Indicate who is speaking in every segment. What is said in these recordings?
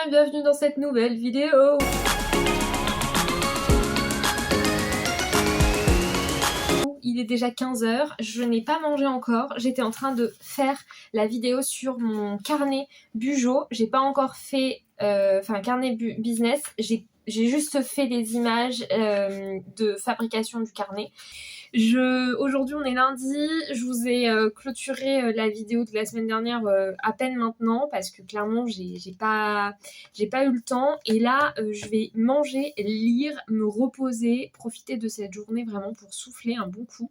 Speaker 1: et bienvenue dans cette nouvelle vidéo. Il est déjà 15h, je n'ai pas mangé encore, j'étais en train de faire la vidéo sur mon carnet Bujo, j'ai pas encore fait, carnet business, j'ai juste fait des images de fabrication du carnet. Aujourd'hui on est lundi, je vous ai clôturé la vidéo de la semaine dernière à peine maintenant parce que clairement j'ai pas eu le temps et là je vais manger, lire, me reposer, profiter de cette journée vraiment pour souffler un bon coup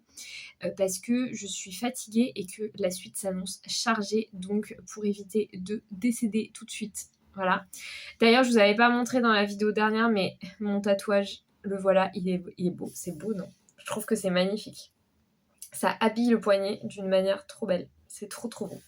Speaker 1: parce que je suis fatiguée et que la suite s'annonce chargée, donc pour éviter de décéder tout de suite. Voilà. D'ailleurs je vous avais pas montré dans la vidéo dernière mais mon tatouage, le voilà, il est beau, c'est beau non? Je trouve que c'est magnifique. Ça habille le poignet d'une manière trop belle. C'est trop beau.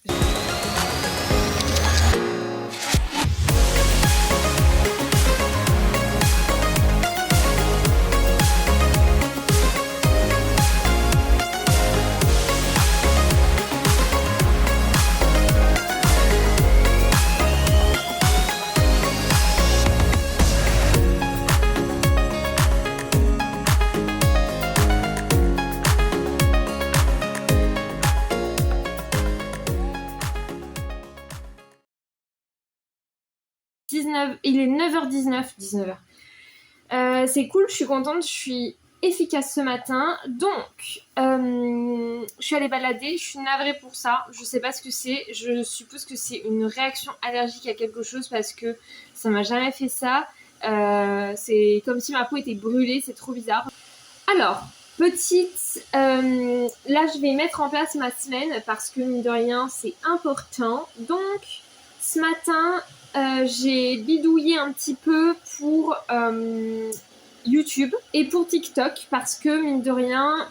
Speaker 1: 19, il est 9h19, 19h. C'est cool, je suis contente, je suis efficace ce matin. Donc, je suis allée balader, je suis navrée pour ça. Je sais pas ce que c'est, je suppose que c'est une réaction allergique à quelque chose parce que ça m'a jamais fait ça. C'est comme si ma peau était brûlée, c'est trop bizarre. Alors, petite, là je vais mettre en place ma semaine parce que mine de rien c'est important. Donc, ce matin, j'ai bidouillé un petit peu pour YouTube et pour TikTok parce que mine de rien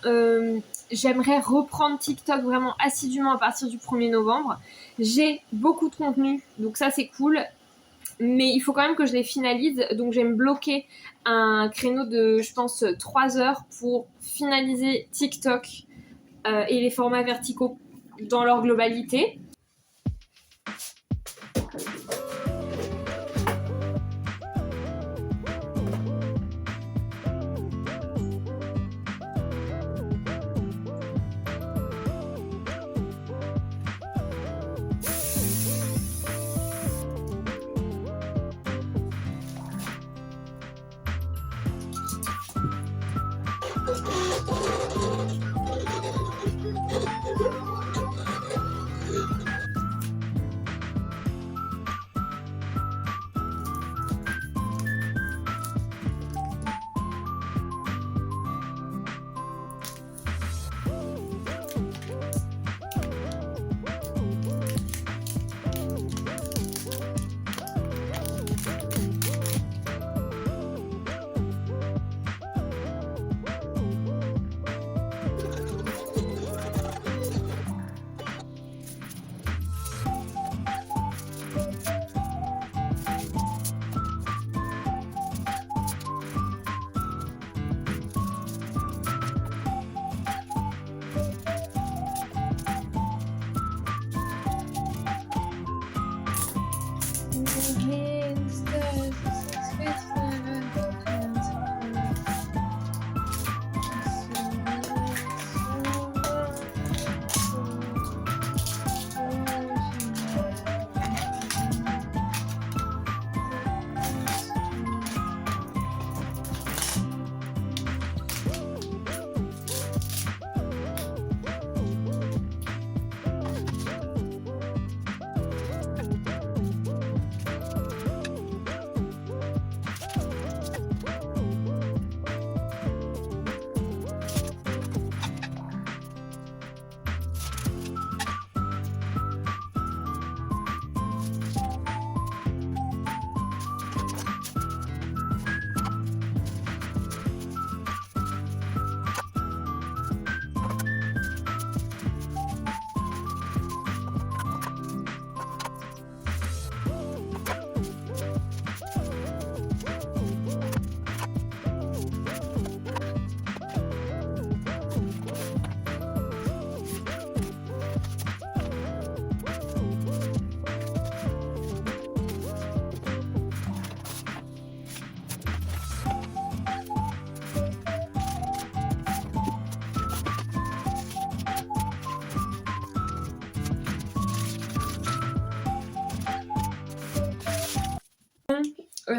Speaker 1: j'aimerais reprendre TikTok vraiment assidûment à partir du 1er novembre. J'ai beaucoup de contenu donc ça c'est cool, mais il faut quand même que je les finalise, donc je vais me bloquer un créneau de je pense 3 heures pour finaliser TikTok et les formats verticaux dans leur globalité.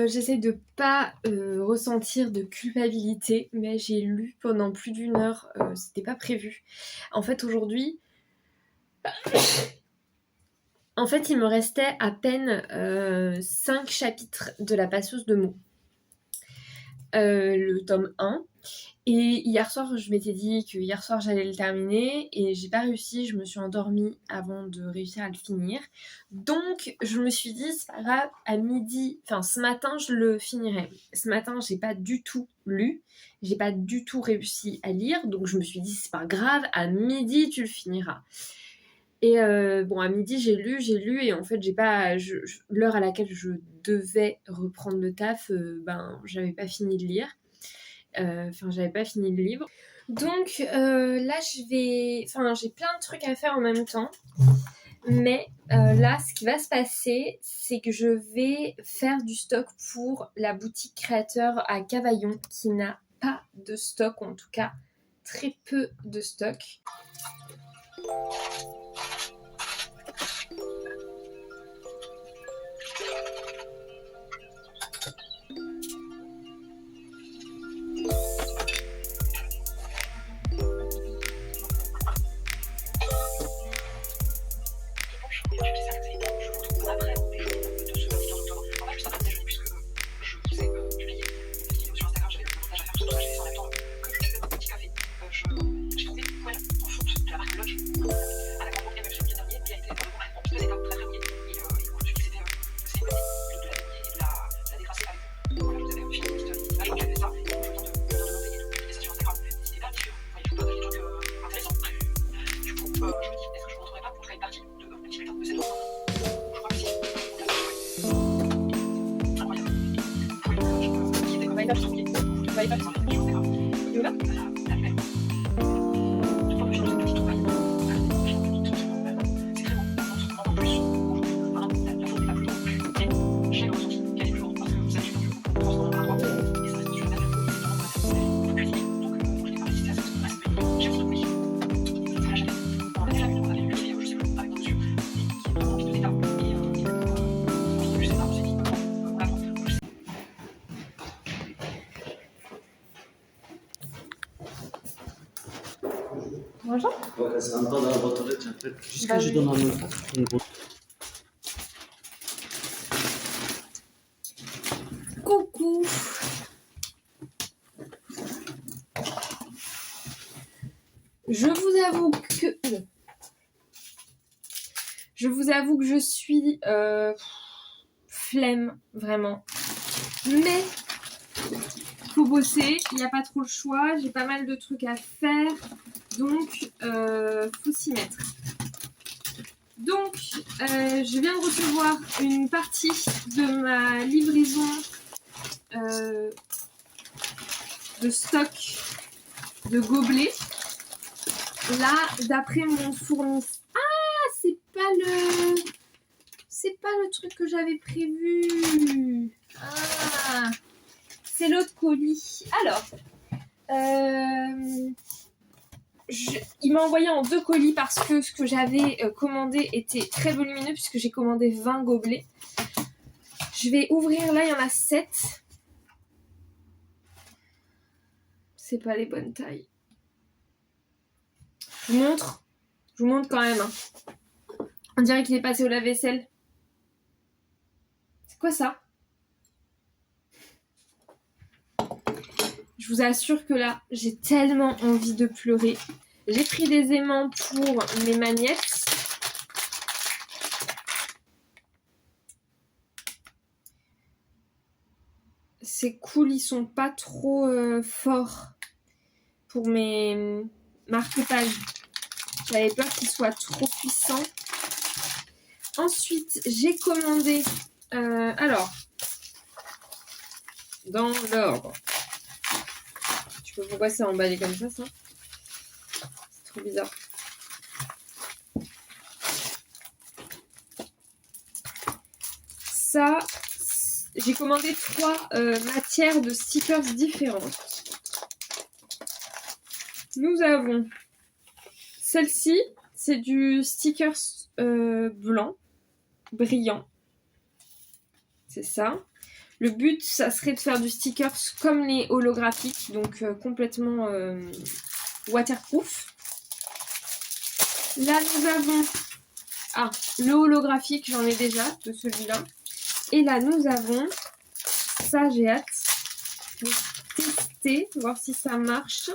Speaker 1: J'essaie de pas ressentir de culpabilité, mais j'ai lu pendant plus d'une heure, c'était pas prévu. En fait, aujourd'hui, il me restait à peine 5 chapitres de La Passeuse de mots, le tome 1. Et hier soir, je m'étais dit que hier soir j'allais le terminer et j'ai pas réussi, je me suis endormie avant de réussir à le finir. Donc je me suis dit, c'est pas grave, à midi, enfin ce matin je le finirai. Ce matin j'ai pas du tout lu, j'ai pas du tout réussi à lire, donc je me suis dit, c'est pas grave, à midi tu le finiras. Et bon, à midi j'ai lu et en fait j'ai pas, l'heure à laquelle je devais reprendre le taf, j'avais pas fini de lire. J'avais pas fini le livre. Donc là, j'ai plein de trucs à faire en même temps. Mais là, ce qui va se passer, c'est que je vais faire du stock pour la boutique créateur à Cavaillon, qui n'a pas de stock, ou en tout cas très peu de stock. Bonjour.
Speaker 2: Ouais, c'est un temps dans la boîte aux lettres, j'appelle jusqu'à je donne un autre.
Speaker 1: Coucou. Je vous avoue que je suis flemme, vraiment. Mais faut bosser, il n'y a pas trop le choix, j'ai pas mal de trucs à faire, donc faut s'y mettre. Donc je viens de recevoir une partie de ma livraison de stock de gobelets. Là, d'après mon fournisseur... Ah, c'est pas le truc que j'avais prévu. Ah, c'est l'autre colis. Alors, il m'a envoyé en 2 colis parce que ce que j'avais commandé était très volumineux puisque j'ai commandé 20 gobelets. Je vais ouvrir, là il y en a 7. C'est pas les bonnes tailles. Je vous montre quand même. Hein. On dirait qu'il est passé au lave-vaisselle. C'est quoi ça? Je vous assure que là, j'ai tellement envie de pleurer. J'ai pris des aimants pour mes magnettes. C'est cool, ils sont pas trop forts pour mes marque-pages. J'avais peur qu'ils soient trop puissants. Ensuite, j'ai commandé... alors, dans l'ordre. Je sais pas pourquoi c'est emballé comme ça. C'est trop bizarre. Ça, j'ai commandé 3 matières de stickers différentes. Nous avons celle-ci, c'est du stickers blanc, brillant. C'est ça. Le but, ça serait de faire du stickers comme les holographiques, donc complètement waterproof. Là, nous avons le holographique, j'en ai déjà de celui-là. Et là, nous avons, ça j'ai hâte de tester, voir si ça marche,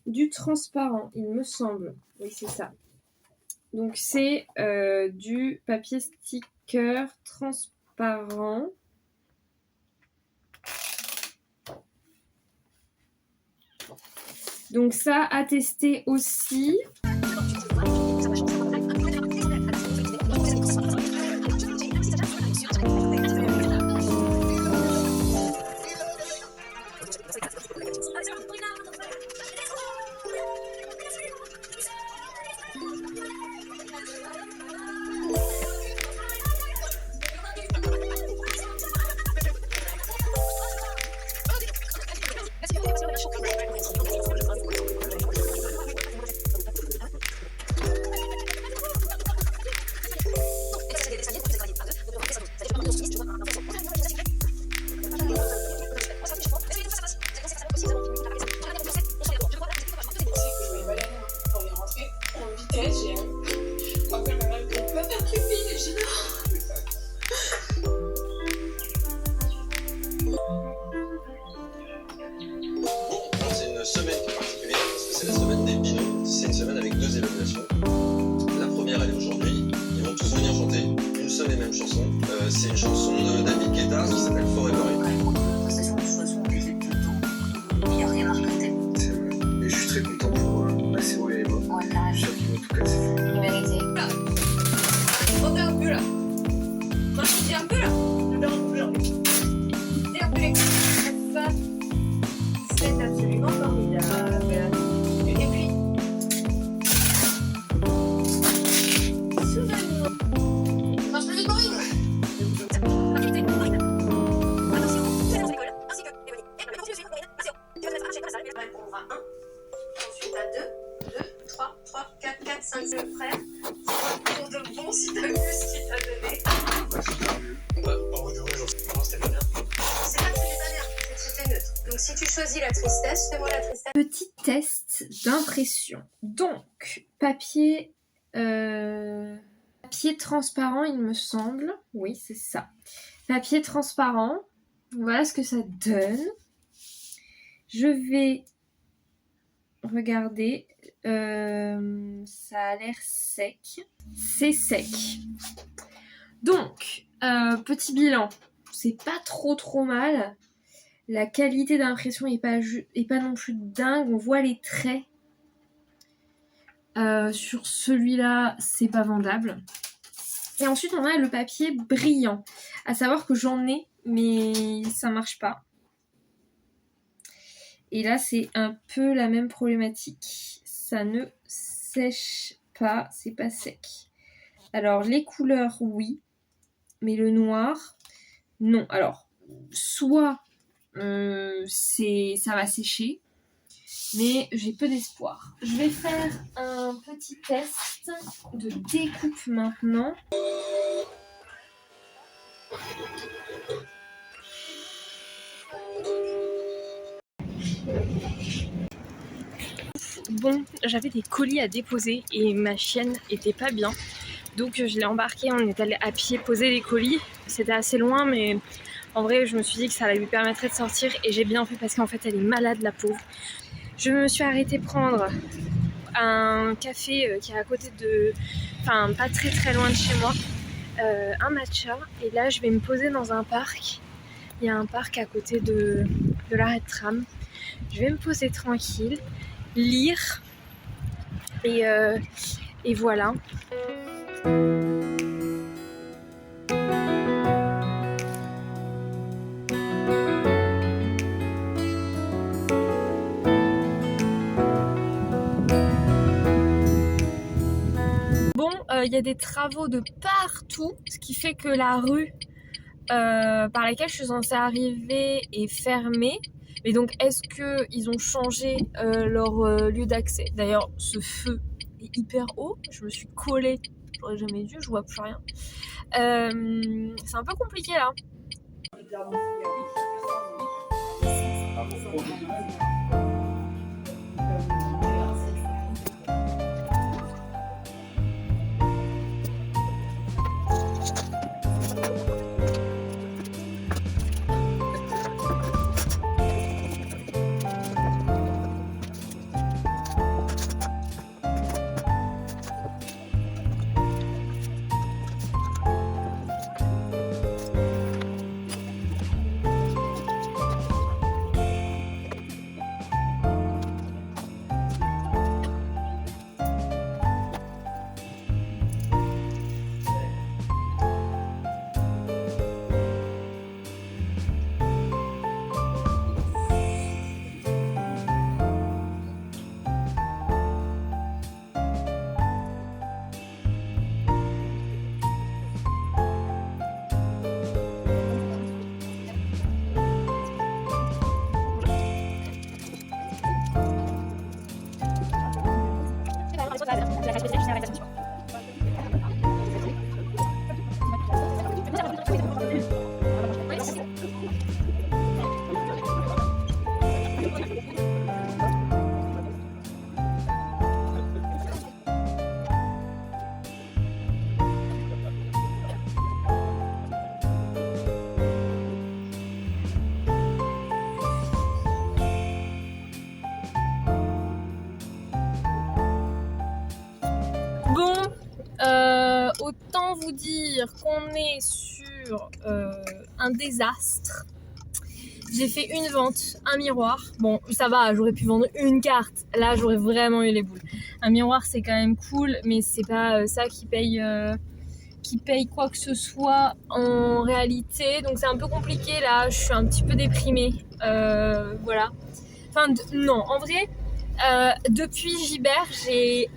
Speaker 1: du transparent, il me semble. Oui, c'est ça. Donc, c'est du papier sticker transparent. Donc ça, à tester aussi.
Speaker 3: C'est une chanson de David Guetta qui s'appelle Forever.
Speaker 4: Il n'y a rien à regretter.
Speaker 3: C'est vrai. Et je suis très content pour Maceo et Emma.
Speaker 4: Ouais,
Speaker 3: Je suis sûr qu'ils vont tout casser.
Speaker 4: il méritait.
Speaker 5: Reviens un peu là. Moi je dis un peu là. Reviens un peu là. Dis un peu les ça. C'est absolument formidable. Et puis. Souvenir. Moi je peux le demander. Ensuite à 2, 3, 4, 4, 5, c'est le frère. Pour de bon si t'as vu ce qu'il t'a donné. C'est pas que c'était pas bien, c'est que c'était neutre. Donc si tu choisis la tristesse, fais-moi la tristesse.
Speaker 1: Petit test d'impression. Donc, papier transparent, il me semble. Oui, c'est ça. Papier transparent. Voilà ce que ça donne. Je vais regarder. Ça a l'air sec. C'est sec. Donc, petit bilan. C'est pas trop mal. La qualité d'impression est pas non plus dingue. On voit les traits. Sur celui-là, c'est pas vendable. Et ensuite, on a le papier brillant. À savoir que j'en ai, mais ça marche pas. Et là, c'est un peu la même problématique. Ça ne sèche pas, c'est pas sec. Alors, les couleurs, oui. Mais le noir, non. Alors, soit ça va sécher, mais j'ai peu d'espoir. Je vais faire un petit test de découpe maintenant. Bon, j'avais des colis à déposer et ma chienne était pas bien. Donc je l'ai embarquée, on est allé à pied poser les colis. C'était assez loin, mais en vrai je me suis dit que ça lui permettrait de sortir et j'ai bien fait parce qu'en fait elle est malade, la pauvre. Je me suis arrêtée prendre un café qui est à côté de... Enfin, pas très loin de chez moi. Un matcha. Et là je vais me poser dans un parc. Il y a un parc à côté de l'arrêt de tram. Je vais me poser tranquille, lire et voilà. Bon, il y a des travaux de partout, ce qui fait que la rue par laquelle je suis censée arriver est fermée. Mais donc, est-ce qu'ils ont changé leur lieu d'accès? D'ailleurs, ce feu est hyper haut. Je me suis collée, j'aurais jamais dû, je vois plus rien. C'est un peu compliqué là. Bon, autant vous dire qu'on est sur un désastre. J'ai fait une vente, un miroir. Bon, ça va, j'aurais pu vendre une carte. Là, j'aurais vraiment eu les boules. Un miroir, c'est quand même cool, mais c'est pas ça qui paye quoi que ce soit en réalité. Donc c'est un peu compliqué là. Je suis un petit peu déprimée. Voilà. Enfin, non, en vrai, depuis Gibert, j'ai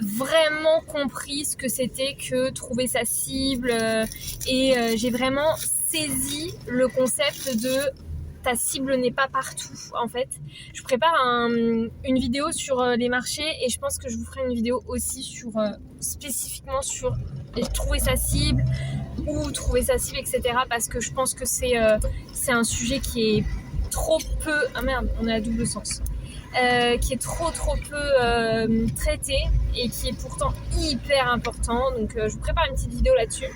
Speaker 1: vraiment compris ce que c'était que trouver sa cible et j'ai vraiment saisi le concept de ta cible n'est pas partout en fait. Je prépare une vidéo sur les marchés et je pense que je vous ferai une vidéo aussi sur spécifiquement sur trouver sa cible ou trouver sa cible etc. parce que je pense que c'est un sujet qui est trop peu... Ah merde, on est à double sens. Qui est trop peu traité et qui est pourtant hyper important. Donc je vous prépare une petite vidéo là-dessus.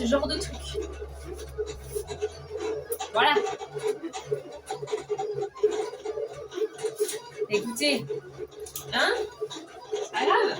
Speaker 1: ce genre de truc. Voilà. Écoutez, hein? C'est pas grave.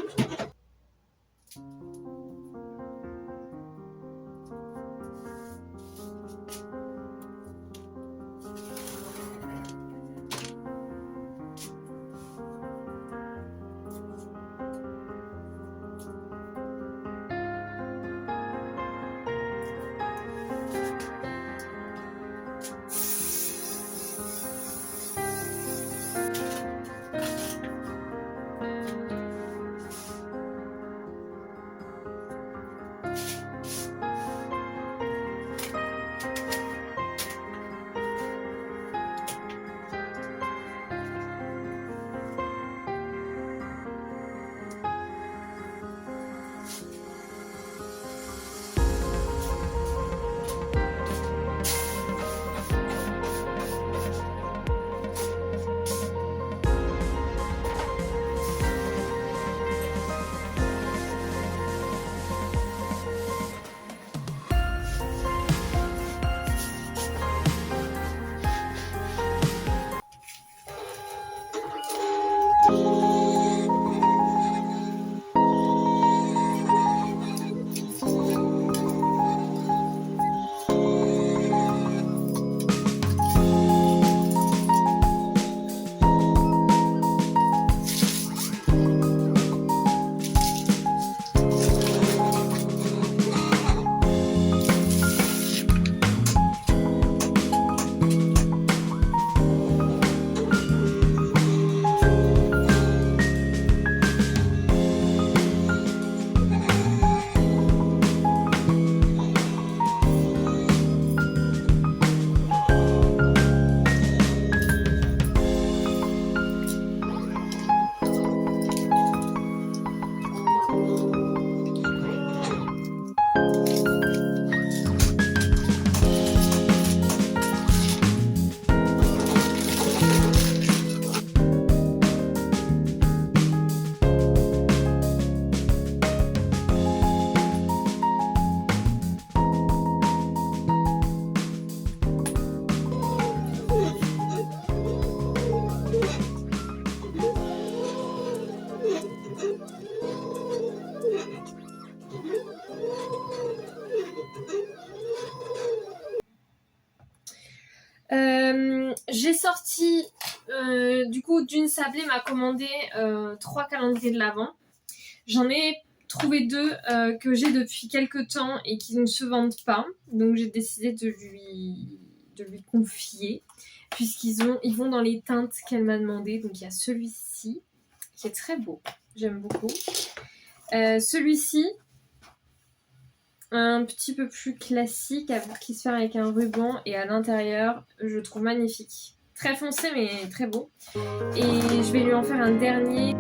Speaker 1: J'ai sorti, du coup, Dune Sablé m'a commandé 3 calendriers de l'Avent. J'en ai trouvé 2 que j'ai depuis quelques temps et qui ne se vendent pas. Donc j'ai décidé de lui confier, puisqu'ils vont dans les teintes qu'elle m'a demandé. Donc il y a celui-ci, qui est très beau, j'aime beaucoup. Celui-ci, un petit peu plus classique, qui se fait avec un ruban, et à l'intérieur, je trouve magnifique. Très foncé, mais très beau. Et je vais lui en faire un dernier.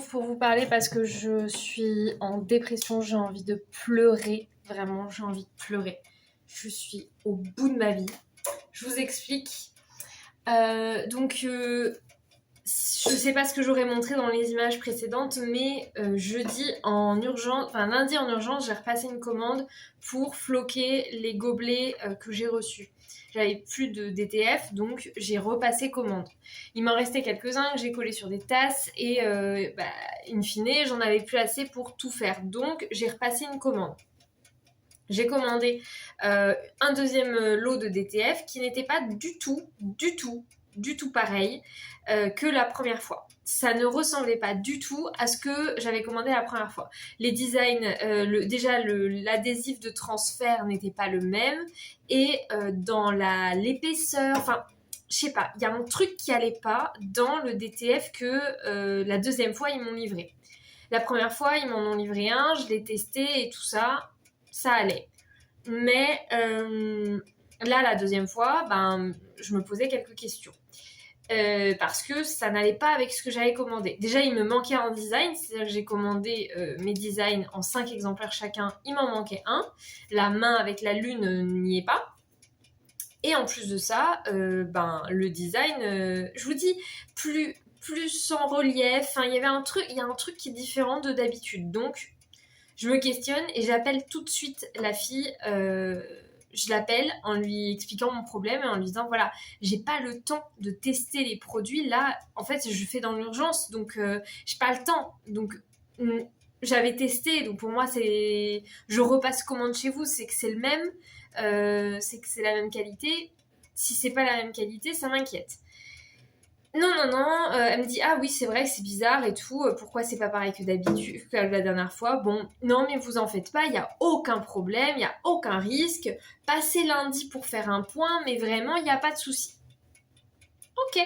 Speaker 1: retrouve pour vous parler parce que je suis en dépression, j'ai envie de pleurer, vraiment j'ai envie de pleurer. Je suis au bout de ma vie. Je vous explique. Je sais pas ce que j'aurais montré dans les images précédentes, mais lundi en urgence, j'ai repassé une commande pour floquer les gobelets que j'ai reçus. J'avais plus de DTF, donc j'ai repassé commande. Il m'en restait quelques-uns que j'ai collés sur des tasses et in fine, j'en avais plus assez pour tout faire. Donc j'ai repassé une commande. J'ai commandé un deuxième lot de DTF qui n'était pas du tout pareil que la première fois. Ça ne ressemblait pas du tout à ce que j'avais commandé la première fois. Les designs, l'adhésif de transfert n'était pas le même et dans l'épaisseur, enfin, je sais pas, il y a un truc qui allait pas dans le DTF que la deuxième fois ils m'ont livré. La première fois ils m'en ont livré un, je l'ai testé et tout ça, ça allait. Mais là, la deuxième fois, je me posais quelques questions. Parce que ça n'allait pas avec ce que j'avais commandé. Déjà, il me manquait un design, c'est-à-dire que j'ai commandé mes designs en 5 exemplaires chacun, il m'en manquait un. La main avec la lune n'y est pas. Et en plus de ça, le design, je vous dis, plus en relief, il y a un truc qui est différent de d'habitude. Donc, je me questionne et j'appelle tout de suite la fille. Je l'appelle en lui expliquant mon problème et en lui disant voilà, j'ai pas le temps de tester les produits. Là, en fait, je fais dans l'urgence, donc j'ai pas le temps. Donc, j'avais testé, donc pour moi, je repasse commande chez vous, c'est que c'est le même, c'est que c'est la même qualité. Si c'est pas la même qualité, ça m'inquiète. Non, elle me dit ah oui c'est vrai c'est bizarre et tout, pourquoi c'est pas pareil que d'habitude, que la dernière fois. Bon, non mais vous en faites pas, il y a aucun problème, il y a aucun risque, passez lundi pour faire un point, mais vraiment il y a pas de souci. Ok.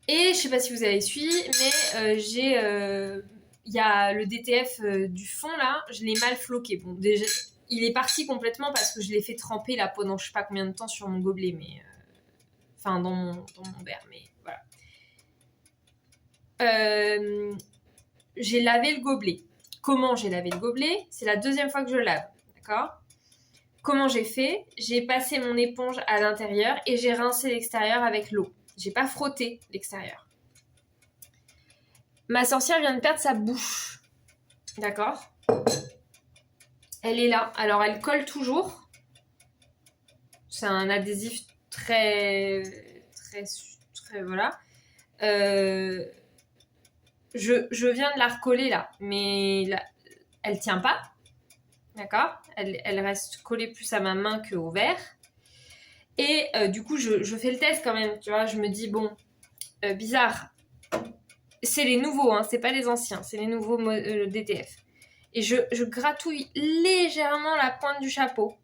Speaker 1: Et je sais pas si vous avez suivi, mais il y a le DTF du fond là, je l'ai mal floqué. Bon déjà, il est parti complètement parce que je l'ai fait tremper là pendant je sais pas combien de temps sur mon gobelet, mais... Enfin, dans mon verre, mais voilà. J'ai lavé le gobelet. Comment j'ai lavé le gobelet? C'est la deuxième fois que je lave, d'accord? Comment j'ai fait? J'ai passé mon éponge à l'intérieur et j'ai rincé l'extérieur avec l'eau. J'ai pas frotté l'extérieur. Ma sorcière vient de perdre sa bouche, d'accord? Elle est là. Alors, elle colle toujours. C'est un adhésif très voilà. Je viens de la recoller là, mais là, elle tient pas, d'accord, elle reste collée plus à ma main qu'au verre. Et du coup, je fais le test quand même, tu vois, je me dis bon, bizarre. C'est les nouveaux, hein, c'est pas les anciens, c'est les nouveaux DTF. Et je gratouille légèrement la pointe du chapeau.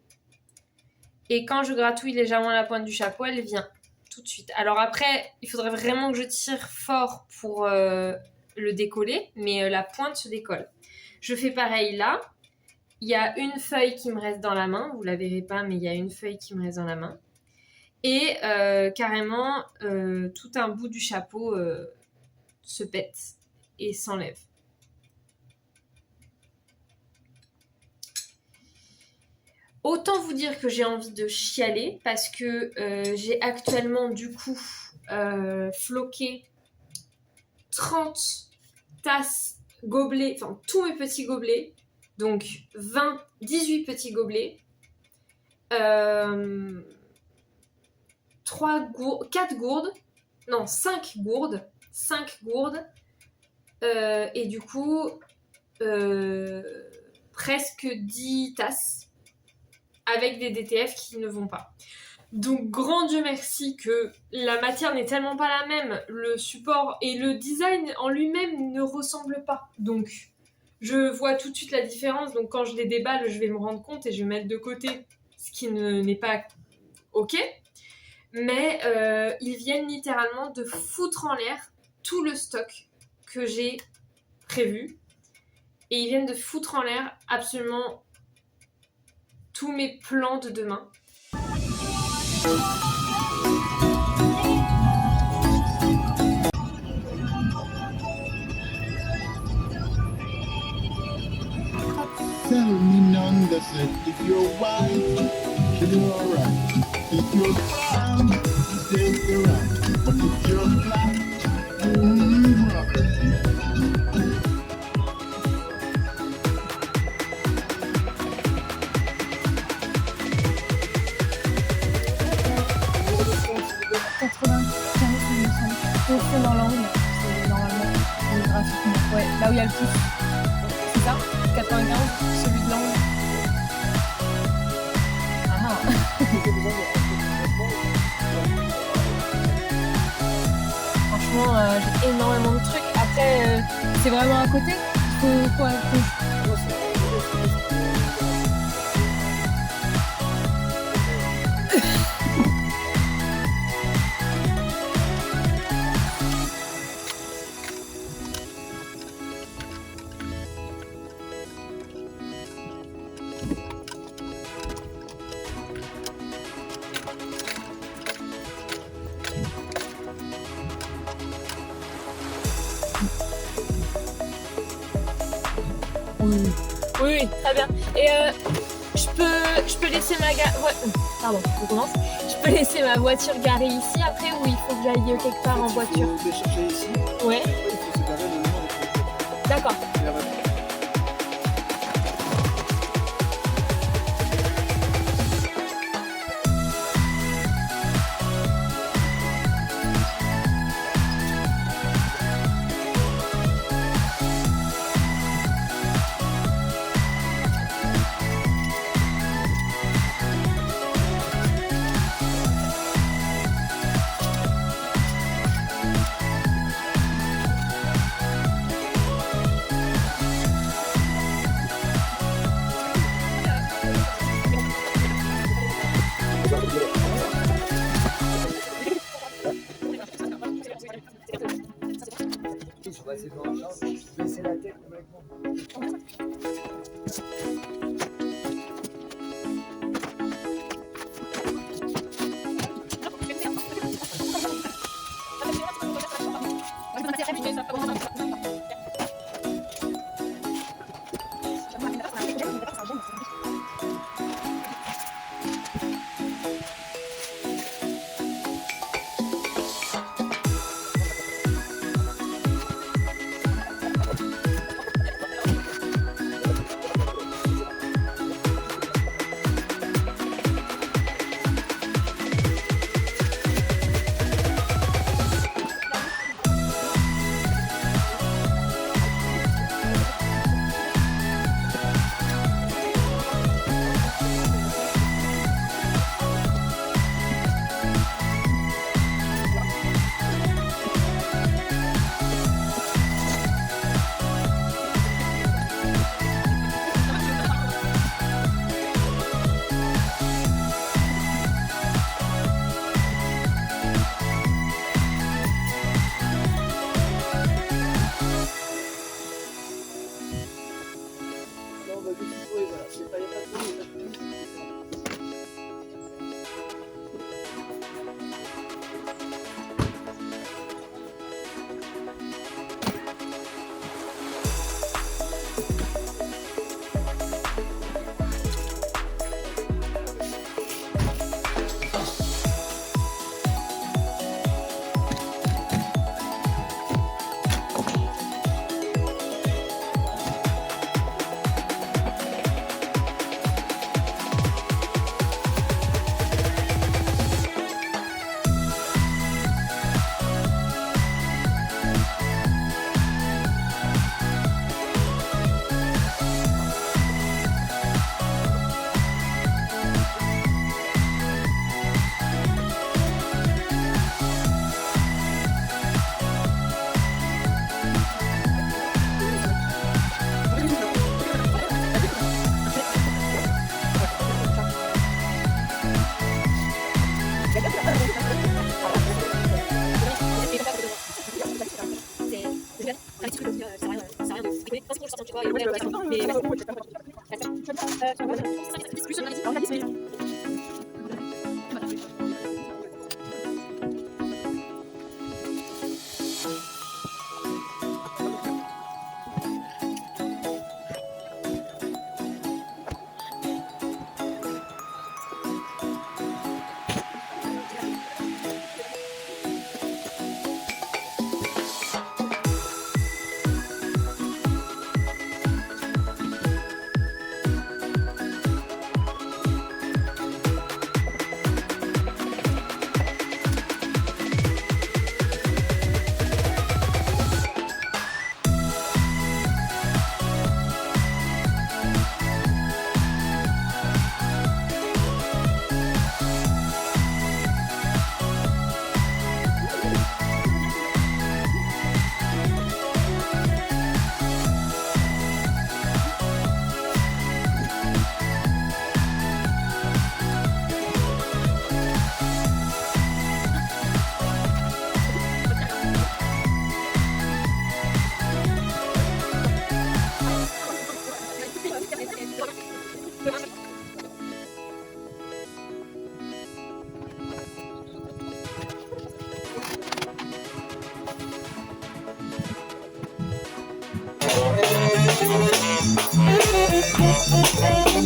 Speaker 1: Et quand je gratouille légèrement la pointe du chapeau, elle vient tout de suite. Alors après, il faudrait vraiment que je tire fort pour le décoller, mais la pointe se décolle. Je fais pareil là. Il y a une feuille qui me reste dans la main. Vous la verrez pas, mais il y a une feuille qui me reste dans la main. Et carrément, tout un bout du chapeau se pète et s'enlève. Autant vous dire que j'ai envie de chialer parce que j'ai actuellement du coup floqué 30 tasses, gobelets, enfin tous mes petits gobelets, donc 18 petits gobelets, 5 gourdes, et du coup presque 10 tasses. Avec des DTF qui ne vont pas. Donc, grand Dieu merci que la matière n'est tellement pas la même, le support et le design en lui-même ne ressemblent pas. Donc, je vois tout de suite la différence. Donc, quand je les déballe, je vais me rendre compte et je vais mettre de côté ce qui n'est pas OK. Mais ils viennent littéralement de foutre en l'air tout le stock que j'ai prévu. Et ils viennent de foutre en l'air absolument tous mes plans de demain.
Speaker 6: said, if you're white, you're alright. If you're brown, stay around. But if you're black, royalty.
Speaker 1: C'est dans l'angle, c'est normalement géographiquement. Ouais, là où il y a le pouce. C'est ça 95, celui de l'angle. Ah franchement, j'ai énormément de trucs. Après, c'est vraiment à côté. Faut quoi Oui, très bien. Et je peux laisser ma pardon, on commence. Je peux laisser ma voiture garée ici après ou il faut que j'aille quelque part en voiture?
Speaker 7: Il faut décharger ici.
Speaker 1: Ouais.
Speaker 7: Il faut se garer le long avec le voiture.
Speaker 1: D'accord.
Speaker 7: Et la voiture. Je vais essayer de voir la chance. Je vais essayer la tête complètement.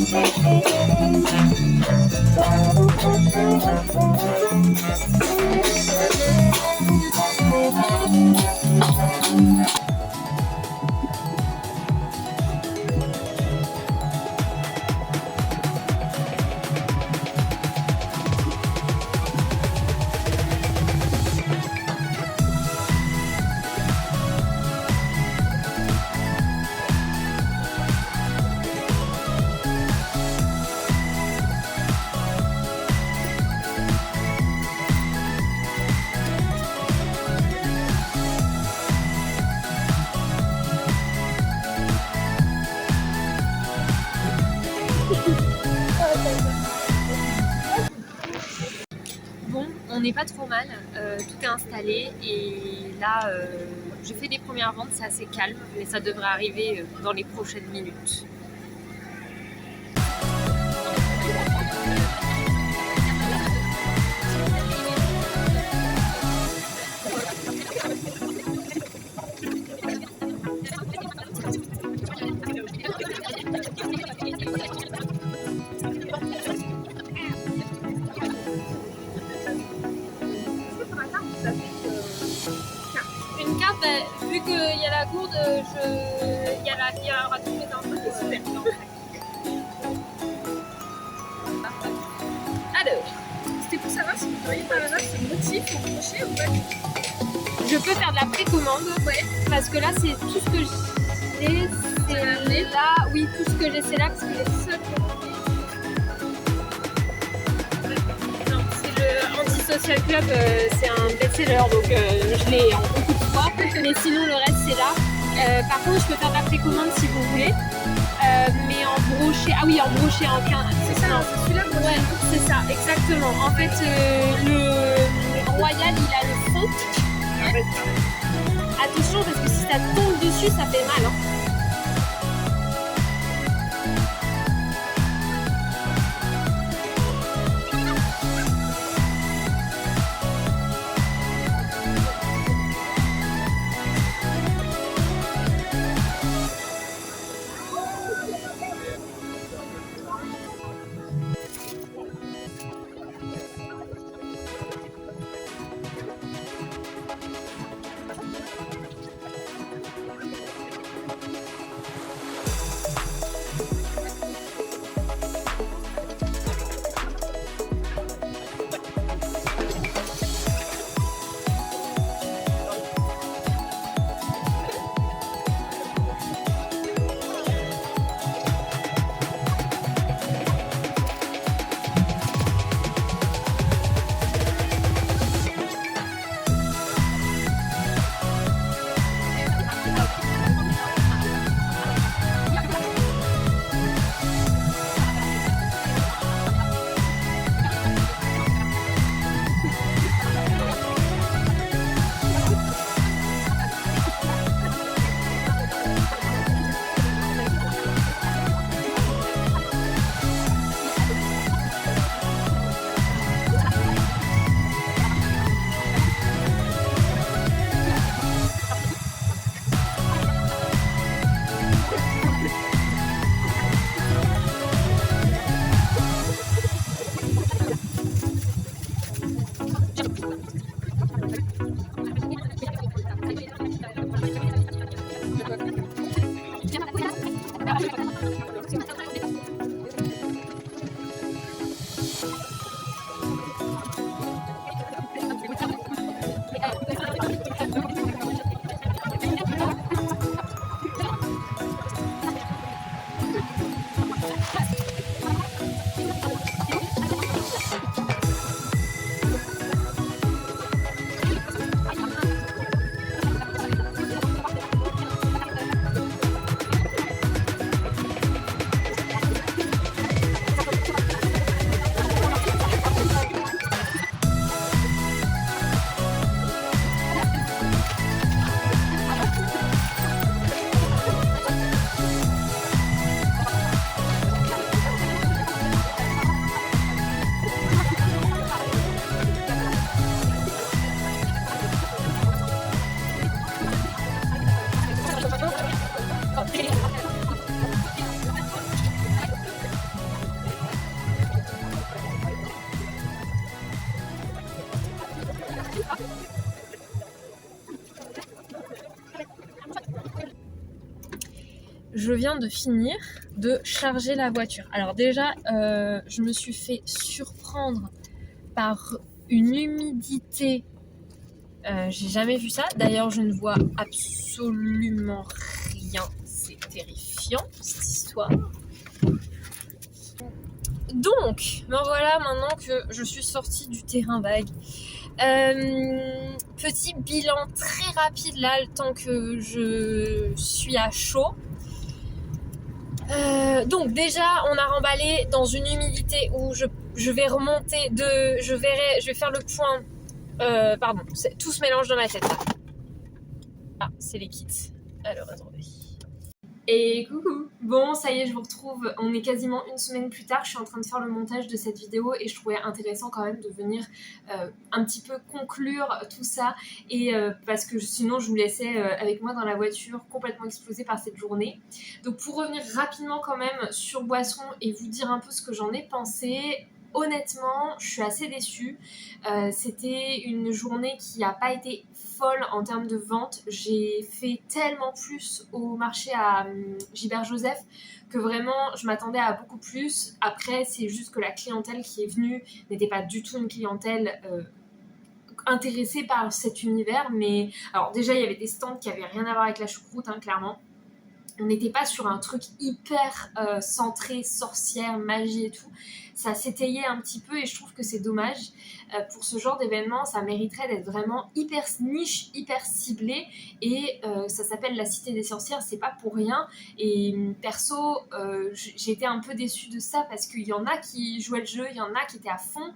Speaker 1: Bon, on n'est pas trop mal, tout est installé et là je fais des premières ventes, c'est assez calme, mais ça devrait arriver dans les prochaines minutes. Une carte, vu qu'il y a la gourde, il y aura tous les infos. Super. Alors,
Speaker 8: C'était pour savoir si vous voyez par hasard ce motif au crochet ou pas.
Speaker 1: je peux faire de la précommande, parce que là c'est tout ce que j'ai, c'est là, oui, tout ce que j'ai c'est là, parce que les seuls non, c'est le Anti-Social Club, c'est un best-seller, donc je l'ai en beaucoup de fois, mais sinon le reste c'est là. Par contre je peux faire de la précommande si vous voulez, mais en brochet, ah oui en brochet en 15,
Speaker 8: C'est ça, c'est celui-là.
Speaker 1: ouais, c'est ça, exactement. En fait, le Royal, il a le fond. Attention, parce que si ça tombe dessus, ça fait mal. Hein. je viens de finir de charger la voiture. Alors déjà, je me suis fait surprendre par une humidité. J'ai jamais vu ça. D'ailleurs, je ne vois absolument rien. C'est terrifiant, cette histoire. Donc, me voilà maintenant que je suis sortie du terrain vague. Petit bilan très rapide là, le temps que je suis à chaud. Donc déjà, on a remballé dans une humidité où je vais remonter je vais faire le point. Pardon, tout se mélange dans ma tête là. Ah, c'est les kits. Alors attendez. Et coucou. Bon, ça y est, je vous retrouve. On est quasiment une semaine plus tard. Je suis en train de faire le montage de cette vidéo et je trouvais intéressant quand même de venir un petit peu conclure tout ça. Et parce que sinon, je vous laissais avec moi dans la voiture complètement explosée par cette journée. Donc pour revenir rapidement quand même sur Boisson et vous dire un peu ce que j'en ai pensé. Honnêtement, je suis assez déçue. C'était une journée qui n'a pas été folle en termes de vente. J'ai fait tellement plus au marché à Gilbert-Joseph que vraiment je m'attendais à beaucoup plus. Après, c'est juste que la clientèle qui est venue n'était pas du tout une clientèle intéressée par cet univers. Mais alors déjà, il y avait des stands qui n'avaient rien à voir avec la choucroute, hein, clairement. On n'était pas sur un truc hyper centré, sorcière, magie et tout. Ça s'étayait un petit peu et je trouve que c'est dommage. Pour ce genre d'événement, ça mériterait d'être vraiment hyper niche, hyper ciblé. Et ça s'appelle la Cité des Sorcières, c'est pas pour rien. Et perso, j'ai été un peu déçue de ça parce qu'il y en a qui jouaient le jeu, il y en a qui étaient à fond.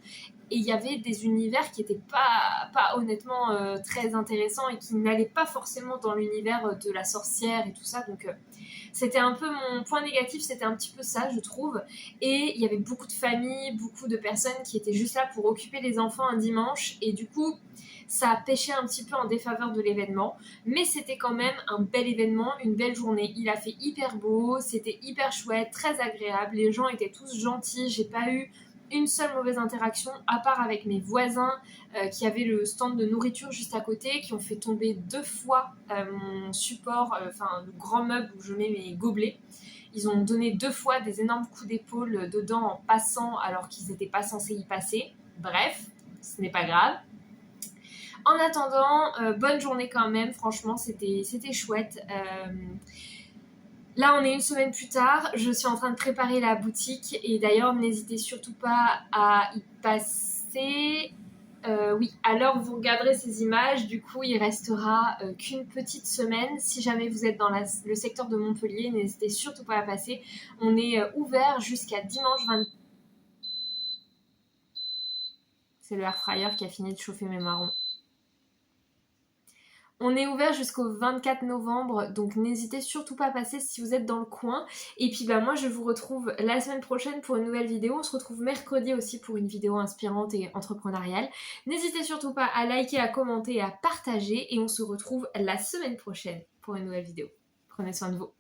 Speaker 1: Et il y avait des univers qui n'étaient pas honnêtement très intéressants et qui n'allaient pas forcément dans l'univers de la sorcière et tout ça. Donc c'était un peu mon point négatif, c'était un petit peu ça, je trouve. Et il y avait beaucoup de familles, beaucoup de personnes qui étaient juste là pour occuper les enfants un dimanche. Et du coup, ça a pêché un petit peu en défaveur de l'événement. Mais c'était quand même un bel événement, une belle journée. Il a fait hyper beau, c'était hyper chouette, très agréable. Les gens étaient tous gentils, j'ai pas eu une seule mauvaise interaction, à part avec mes voisins qui avaient le stand de nourriture juste à côté, qui ont fait tomber 2 fois mon support, le grand meuble où je mets mes gobelets. Ils ont donné 2 fois des énormes coups d'épaule dedans en passant alors qu'ils n'étaient pas censés y passer. Bref, ce n'est pas grave. En attendant, bonne journée quand même, franchement c'était chouette. Là, on est une semaine plus tard, je suis en train de préparer la boutique et d'ailleurs, n'hésitez surtout pas à y passer. Oui, alors vous regarderez ces images, du coup, il restera qu'une petite semaine. Si jamais vous êtes dans le secteur de Montpellier, n'hésitez surtout pas à passer. On est ouvert jusqu'à dimanche 20. C'est le air fryer qui a fini de chauffer mes marrons. On est ouvert jusqu'au 24 novembre, donc n'hésitez surtout pas à passer si vous êtes dans le coin. Et puis moi je vous retrouve la semaine prochaine pour une nouvelle vidéo. On se retrouve mercredi aussi pour une vidéo inspirante et entrepreneuriale. N'hésitez surtout pas à liker, à commenter et à partager. Et on se retrouve la semaine prochaine pour une nouvelle vidéo. Prenez soin de vous.